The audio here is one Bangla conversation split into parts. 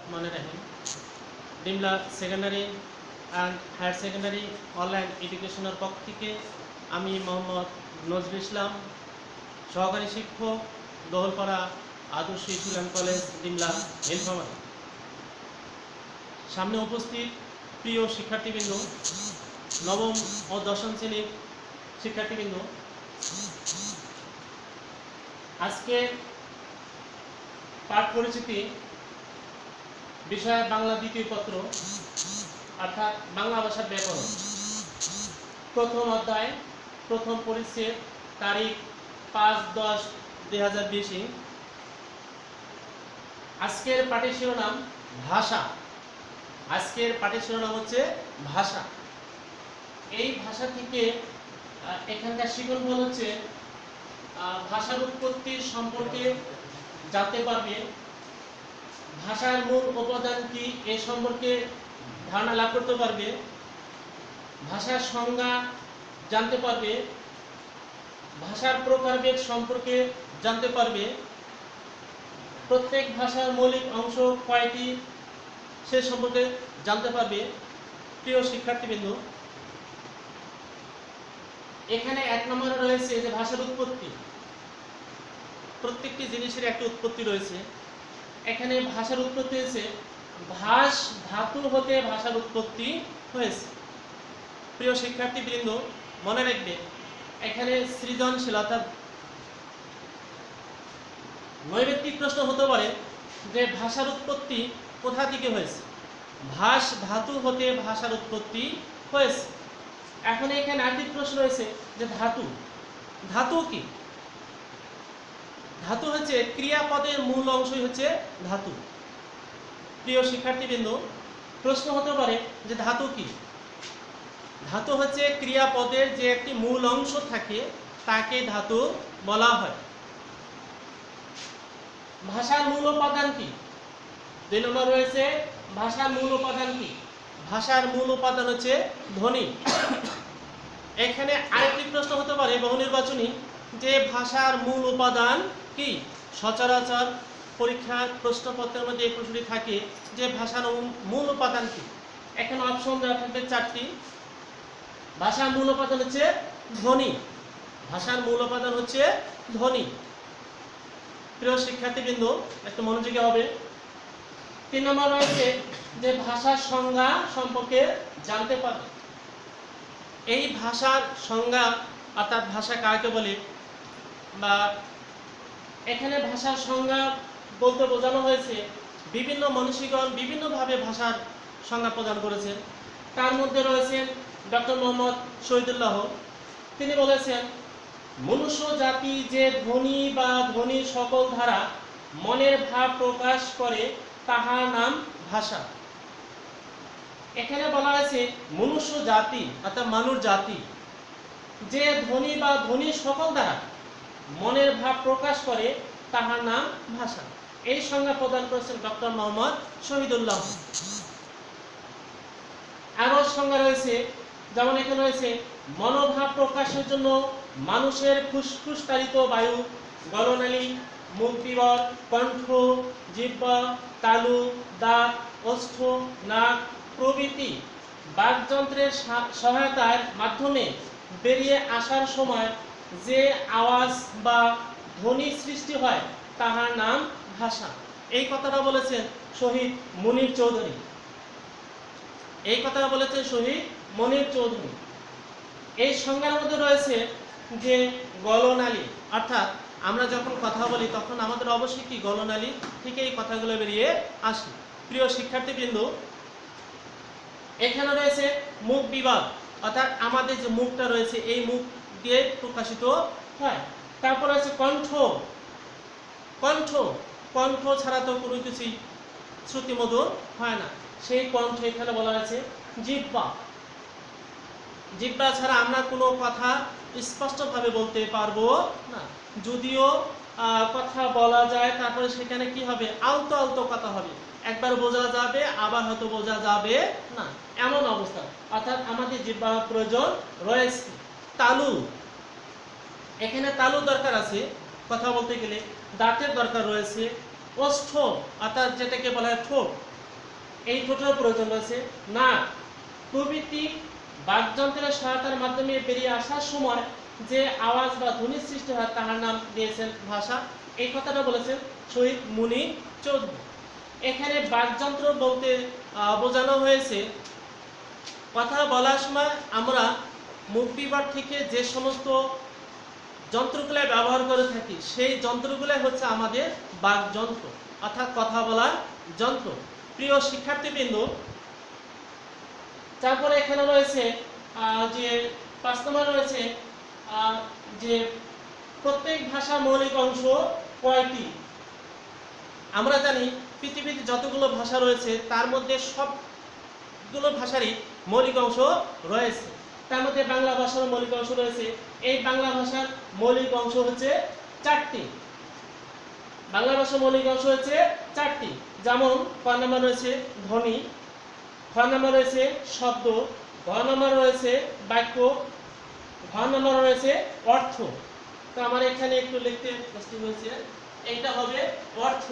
রহমানির রহিম। Dimla secondary and higher secondary online এডুকেশনের পক্ষ থেকে আমি মোহাম্মদ নজরুল ইসলাম, সহকারী শিক্ষক, দোহলপাড়া আদর্শ স্কুল কলেজ, ডিমলা, নীলফামারী। সামনে উপস্থিত প্রিয় শিক্ষার্থীবৃন্দ, নবম ও দশম শ্রেণীর শিক্ষার্থীবৃন্দ, আজকে পাঠ পরিচিতি বিষয় বাংলা দ্বিতীয় পত্র অর্থাৎ বাংলা ভাষার ব্যাকরণ, প্রথম অধ্যায়, প্রথম পরিচ্ছেদ, তারিখ 5-10-2020। আজকের পাঠের শিরোনাম ভাষা। আজকের পাঠের শিরোনাম হচ্ছে ভাষা। এই ভাষা থেকে এখানকার শিক্ষণফল হচ্ছে ভাষার উৎপত্তি সম্পর্কে জানতে পারবে, ভাষার মূল উপাদান কি এ সম্পর্কে ধারণা লাভ করতে পারবে, ভাষার সংজ্ঞা জানতে পারবে, ভাষার প্রকারভেদ সম্পর্কে জানতে পারবে, প্রত্যেক ভাষার মৌলিক অংশ কয়টি সে সম্পর্কে জানতে পারবে। প্রিয় শিক্ষার্থীবৃন্দ, এখানে 1 নম্বরে রয়েছে যে ভাষার উৎপত্তি। প্রত্যেকটি জিনিসের একটা উৎপত্তি রয়েছে। এখানে ভাষার উৎপত্তি হয়েছে ভাষ ধাতু হতে ভাষার উৎপত্তি হয়েছে। প্রিয় শিক্ষার্থীবৃন্দ, মনে রাখবে এখানে সৃজনশীলতা নৈবেত্তিক প্রশ্ন হতে পারে যে ভাষার উৎপত্তি কোথা থেকে হয়েছে। ভাষ ধাতু হতে ভাষার উৎপত্তি হয়েছে। এখন এখানে আরেকটি প্রশ্ন রয়েছে যে ধাতু। ধাতু কি? ধাতু হচ্ছে ক্রিয়াপদের মূল অংশই হচ্ছে ধাতু। প্রিয় শিক্ষার্থীবৃন্দ, প্রশ্ন হতে পারে যে ধাতু কি? ধাতু হচ্ছে ক্রিয়াপদের যে একটি মূল অংশ থাকে তাকে ধাতু বলা হয়। ভাষার মূল উপাদান কি? 2 নম্বর রয়েছে ভাষার মূল উপাদান কি? ভাষার মূল উপাদান হচ্ছে ধ্বনি। এখানে আরেকটি প্রশ্ন হতে পারে বহু নির্বাচনী যে ভাষার মূল উপাদান কি? সচরাচর পরীক্ষার প্রশ্নপত্রের মধ্যে এই প্রশ্নটি থাকে যে ভাষার মূল উপাদান কি। এখানে অপশন দেওয়া থাকবে 4টি। ভাষার মূল উপাদান হচ্ছে ধ্বনি। ভাষার মূল উপাদান হচ্ছে ধ্বনি। প্রিয় শিক্ষার্থীবৃন্দ, একটু মনোযোগী হবে। 3 নম্বর রয়েছে যে ভাষার সংজ্ঞা সম্পর্কে জানতে পারবে। এই ভাষার সংজ্ঞা অর্থাৎ ভাষা কাকে বলে, বা এখানে ভাষার সংজ্ঞা বলতে বোঝানো হয়েছে বিভিন্ন মনীষীগণ বিভিন্নভাবে ভাষার সংজ্ঞা প্রদান করেছেন। তার মধ্যে রয়েছেন ডক্টর মোহাম্মদ শহীদুল্লাহ। তিনি বলেছেন মনুষ্য জাতি যে ধ্বনি বা ধ্বনির সকল ধারা মনের ভাব প্রকাশ করে তাহার নাম ভাষা। এখানে বলা হয়েছে মনুষ্য জাতি অর্থাৎ মানুষ জাতি যে ধ্বনি বা ধ্বনির সকল দ্বারা মনের ভাব প্রকাশ করে তাহার নাম ভাষা। এই সংজ্ঞা প্রদান করেছেন ডক্টর মোহাম্মদ শহীদুল্লাহ। আরো সংজ্ঞা রয়েছে, যেমন এখানে রয়েছে মনোভাব প্রকাশের জন্য মানুষের ফুসফুস তাড়িত বায়ু, গলনালী, মুখবিবর, কণ্ঠ, জিহ্বা, তালু, দাঁত, ওষ্ঠ, নাক প্রভৃতি বাকযন্ত্রের সহায়তার মাধ্যমে বেরিয়ে আসার সময় যে আওয়াজ বা ধ্বনি সৃষ্টি হয় তাহার নাম ভাষা। এই কথাটা বলেছেন শহীদ মুনির চৌধুরী। এই কথাটা বলেছেন শহীদ মুনির চৌধুরী। এই সংজ্ঞার মধ্যে রয়েছে যে গলনালী, অর্থাৎ আমরা যখন কথা বলি তখন আমাদের অবশ্যই কি গলনালী থেকে এই কথাগুলো বেরিয়ে আসে। প্রিয় শিক্ষার্থীবৃন্দ, এখানে রয়েছে মুখ বিভাগ, অর্থাৎ আমাদের যে মুখটা রয়েছে এই মুখ দিয়ে প্রকাশিত হয়। তারপর আছে কণ্ঠ। কণ্ঠ কণ্ঠ ছাড়া তো কোনো কিছুই শ্রুতিমধুর হয় না, সেই কণ্ঠ এখানে বলা আছে। জিহ্বা, জিহ্বা ছাড়া আমরা কোনো কথা স্পষ্টভাবে বলতে পারবো না। যদিও কথা বলা যায় তারপরে সেখানে কি হবে, আলতো আলতো কথা হবে, একবার বোঝা যাবে আবার হয়তো বোঝা যাবে না, এমন অবস্থা। অর্থাৎ আমাদের জিহ্বা প্রয়োজন রয়েছে। তালু, এখানে তালু দরকার আছে কথা বলতে গেলে, দাঁতের দরকার রয়েছে। ওষ্ঠ অর্থাৎ যেটাকে বলা হয় ঠোঁট, এই ঠোঁটের প্রয়োজন রয়েছে, নাক প্রভৃতি বাকযন্ত্রের সহায়তার মাধ্যমে বেরিয়ে আসার সময় যে আওয়াজ বা ধ্বনির সৃষ্টি হয় তাহার নাম দিয়েছেন ভাষা। এই কথাটা বলেছেন শহীদ মুনীর চৌধুরী। এখানে বাকযন্ত্র বলতে বোঝানো হয়েছে কথা বলার সময় আমরা মুখ বিভাগ থেকে যে সমস্ত যন্ত্রগুলো ব্যবহার করে থাকি সেই যন্ত্রগুলো হচ্ছে আমাদের বাকযন্ত্র অর্থাৎ কথা বলার যন্ত্র। প্রিয় শিক্ষার্থীবৃন্দ, তারপরে এখানে রয়েছে যে 5 নম্বর রয়েছে যে প্রত্যেক ভাষার মৌলিক অংশ কয়টি। আমরা জানি পৃথিবীতে যতগুলো ভাষা রয়েছে তার মধ্যে সবগুলো ভাষারই মৌলিক অংশ রয়েছে। তার মধ্যে বাংলা ভাষার মৌলিক অংশ রয়েছে। এই বাংলা ভাষার মৌলিক অংশ হচ্ছে 4টি। বাংলা ভাষার মৌলিক অংশ হচ্ছে 4টি, যেমন ক নম্বর রয়েছে ধ্বনি, খ নম্বর রয়েছে শব্দ, গ নম্বর রয়েছে বাক্য, ঘ নম্বর রয়েছে অর্থ। তো আমার এখানে একটু লিখতে কষ্ট হয়েছে, এটা হবে অর্থ,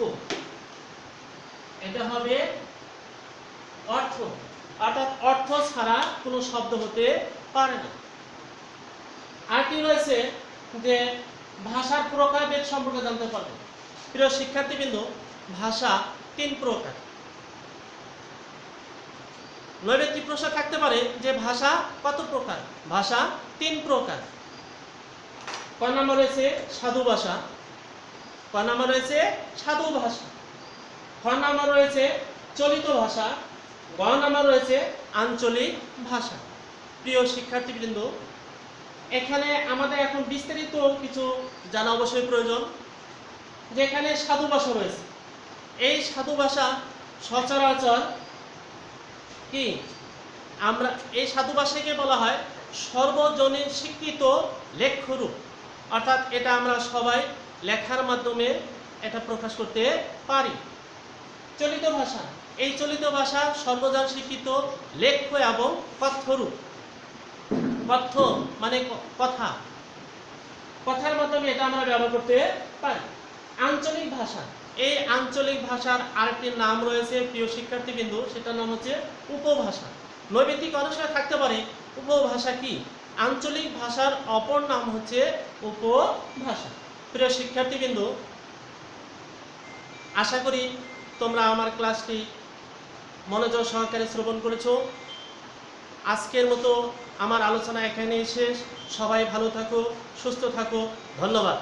এটা হবে অর্থ, অর্থাৎ অর্থ ছাড়া কোনো শব্দ হতে পারে না। আর কি রয়েছে যে ভাষার প্রকারভেদ সম্পর্কে জানতে পারবেন। প্রিয় শিক্ষার্থীবৃন্দ, ভাষা 3 প্রকার। নৈবেত্তিক প্রশ্ন থাকতে পারে যে ভাষা কত প্রকার। ভাষা 3 প্রকার। ক নম্বর রয়েছে সাধু ভাষা, ক নম্বর রয়েছে সাধু ভাষা, খ নম্বর রয়েছে চলিত ভাষা, গ নম্বর রয়েছে আঞ্চলিক ভাষা। প্রিয় শিক্ষার্থীবৃন্দ, এখানে আমাদের এখন বিস্তারিত কিছু জানা অবশ্যই প্রয়োজন। যেখানে সাধু ভাষা রয়েছে, এই সাধু ভাষা সচরাচর কি আমরা এই সাধু ভাষাকে বলা হয় সর্বজনীন স্বীকৃত লেখ্যরূপ, অর্থাৎ এটা আমরা সবাই লেখার মাধ্যমে এটা প্রকাশ করতে পারি। চলিত ভাষা, এই চলিত ভাষা সর্বজন স্বীকৃত লেখ্য এবং কথ্যরূপ। কথ্য মানে কথা, কথার মাধ্যমে এটা আমরা ব্যবহার করতে পারি। আঞ্চলিক ভাষা, এই আঞ্চলিক ভাষার আরেকটি নাম রয়েছে প্রিয় শিক্ষার্থীবৃন্দ, সেটার নাম হচ্ছে উপভাষা। নৈবেত্তিক অনুসারে থাকতে পারে উপভাষা কি, আঞ্চলিক ভাষার অপর নাম হচ্ছে উপভাষা। প্রিয় শিক্ষার্থীবৃন্দ, আশা করি তোমরা আমার ক্লাসটি মনোযোগ সহকারে শ্রবণ করেছো। আজকের মতো আমার আলোচনা এখানেই শেষ। সবাই ভালো থাকো, সুস্থ থাকো, ধন্যবাদ।